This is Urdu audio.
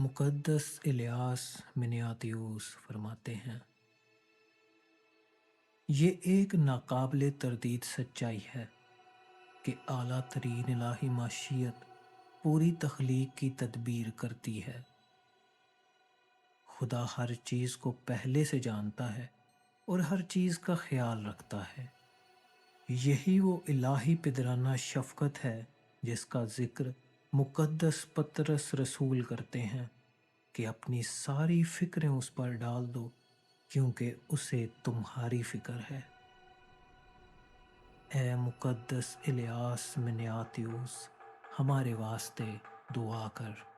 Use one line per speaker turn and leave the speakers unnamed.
مقدس الیاس منیاتیوس فرماتے ہیں، یہ ایک ناقابل تردید سچائی ہے کہ اعلیٰ ترین الہی معیشت پوری تخلیق کی تدبیر کرتی ہے۔ خدا ہر چیز کو پہلے سے جانتا ہے اور ہر چیز کا خیال رکھتا ہے۔ یہی وہ الہی پدرانہ شفقت ہے جس کا ذکر مقدس پطرس رسول کرتے ہیں کہ اپنی ساری فکریں اس پر ڈال دو کیونکہ اسے تمہاری فکر ہے۔ اے مقدس الیاس منیاتیوس، ہمارے واسطے دعا کر۔